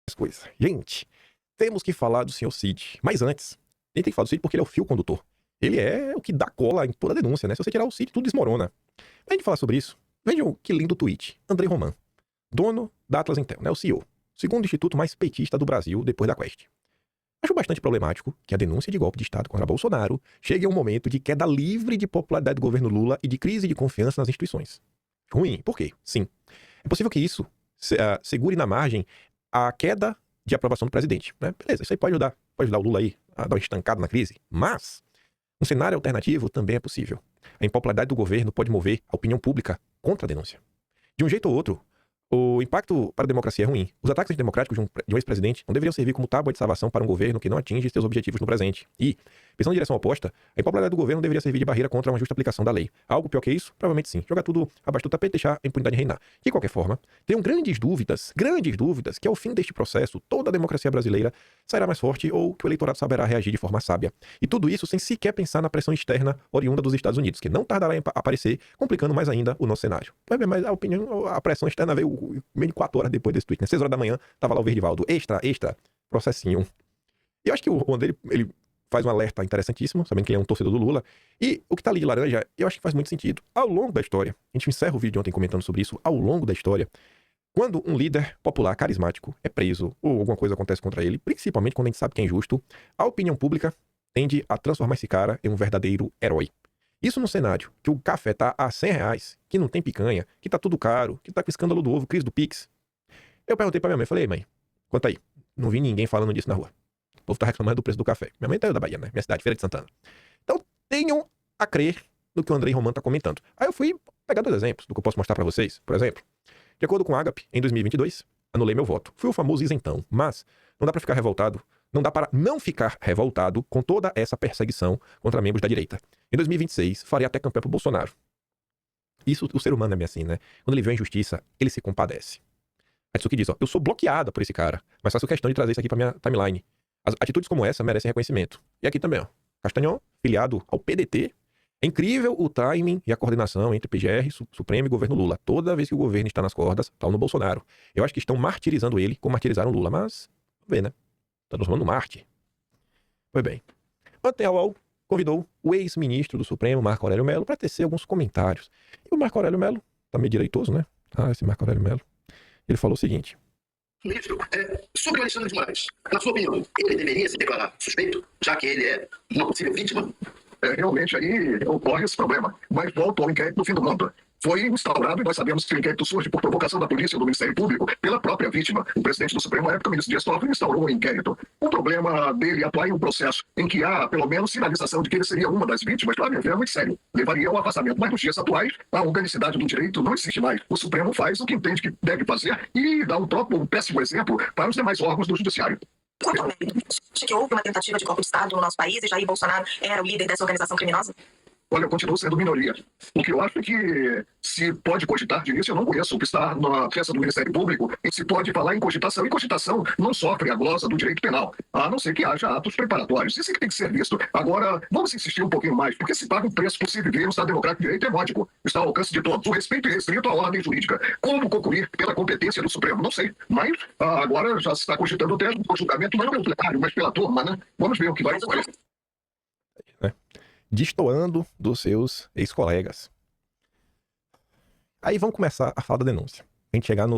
as coisas. Gente, temos que falar do senhor Cid. Mas antes, a gente tem que falar do Cid porque ele é o fio condutor. Ele é o que dá cola em toda a denúncia, né? Se você tirar o Cid, tudo desmorona. Antes de falar sobre isso, vejam que lindo tweet. André Roman, dono da Atlas Intel, né? O CEO. Segundo instituto mais petista do Brasil, depois da Quest. Acho bastante problemático que a denúncia de golpe de Estado contra Bolsonaro chegue a um momento de queda livre de popularidade do governo Lula e de crise de confiança nas instituições. Ruim. Por quê? Sim. É possível que isso segure na margem a queda de aprovação do presidente, né? Beleza, isso aí pode ajudar o Lula aí a dar uma estancada na crise, mas um cenário alternativo também é possível. A impopularidade do governo pode mover a opinião pública contra a denúncia. De um jeito ou outro, o impacto para a democracia é ruim. Os ataques antidemocráticos de um ex-presidente não deveriam servir como tábua de salvação para um governo que não atinge seus objetivos no presente. E, pensando em direção oposta, a impopularidade do governo deveria servir de barreira contra uma justa aplicação da lei. Algo pior que isso? Provavelmente sim. Jogar tudo abaixo do tapete e deixar a impunidade reinar. De qualquer forma, tenho grandes dúvidas que ao fim deste processo, toda a democracia brasileira sairá mais forte ou que o eleitorado saberá reagir de forma sábia. E tudo isso sem sequer pensar na pressão externa oriunda dos Estados Unidos, que não tardará em aparecer, complicando mais ainda o nosso cenário. Mas a pressão externa veio meio de 4 horas depois desse tweet, né? 6 horas da manhã, tava lá o Verdivaldo, extra, processinho. E eu acho que o André, ele faz um alerta interessantíssimo, sabendo que ele é um torcedor do Lula, e o que tá ali de laranja, eu acho que faz muito sentido. Ao longo da história, a gente encerra o vídeo de ontem comentando sobre isso, ao longo da história, quando um líder popular, carismático, é preso, ou alguma coisa acontece contra ele, principalmente quando a gente sabe que é injusto, a opinião pública tende a transformar esse cara em um verdadeiro herói. Isso no cenário que o café tá a R$100, que não tem picanha, que tá tudo caro, que tá com escândalo do ovo, crise do Pix. Eu perguntei pra minha mãe, falei, mãe, quanto aí? Não vi ninguém falando disso na rua. O povo tá reclamando do preço do café. Minha mãe tá da Bahia, né? Minha cidade, Feira de Santana. Então, tenham a crer no que o André Roman tá comentando. Aí eu fui pegar 2 exemplos do que eu posso mostrar pra vocês. Por exemplo, de acordo com a Agape, em 2022, anulei meu voto. Fui o famoso isentão, mas não dá pra ficar revoltado. Não dá para não ficar revoltado com toda essa perseguição contra membros da direita. Em 2026, farei até campanha pro Bolsonaro. Isso, o ser humano é meio assim, né? Quando ele vê a injustiça, ele se compadece. A Tsuki diz, ó, eu sou bloqueada por esse cara, mas faço questão de trazer isso aqui pra minha timeline. As atitudes como essa merecem reconhecimento. E aqui também, ó. Castanhon, filiado ao PDT. É incrível o timing e a coordenação entre PGR, Supremo e governo Lula. Toda vez que o governo está nas cordas, tá no Bolsonaro. Eu acho que estão martirizando ele como martirizaram o Lula, mas, vamos ver, né? Tá transformando no Marte. Pois bem. Ontem a UOL convidou o ex-ministro do Supremo, Marco Aurélio Mello, para tecer alguns comentários. E o Marco Aurélio Mello, tá meio direitoso, né? Esse Marco Aurélio Mello. Ele falou o seguinte. Ministro, sobre o Alexandre de Moraes, na sua opinião, ele deveria se declarar suspeito, já que ele é uma possível vítima? Realmente aí ocorre esse problema. Mas volto ao inquérito do fim do mundo. Foi instaurado e nós sabemos que o inquérito surge por provocação da polícia ou do Ministério Público pela própria vítima. O presidente do Supremo, na época, o ministro Dias Toffoli, instaurou o inquérito. O problema dele atuar em um processo em que há, pelo menos, sinalização de que ele seria uma das vítimas, para mim, é muito sério. Levaria ao afastamento. Mas nos dias atuais, a organicidade do direito não existe mais. O Supremo faz o que entende que deve fazer e dá um péssimo exemplo para os demais órgãos do judiciário. Acha que houve uma tentativa de golpe de Estado no nosso país e Jair Bolsonaro era o líder dessa organização criminosa? Olha, eu continuo sendo minoria. O que eu acho é que se pode cogitar de início, eu não conheço o que está na peça do Ministério Público, e se pode falar em cogitação, e cogitação não sofre a glosa do direito penal, a não ser que haja atos preparatórios. Isso é que tem que ser visto. Agora, vamos insistir um pouquinho mais, porque se paga um preço por se viver no Estado Democrático de Direito é módico. Está ao alcance de todos. O respeito é restrito à ordem jurídica. Como concluir pela competência do Supremo? Não sei. Mas agora já se está cogitando até o julgamento, não pelo plenário, mas pela turma, né? Vamos ver o que vai ocorrer. Destoando dos seus ex-colegas. Aí vamos começar a falar da denúncia. A gente chegar no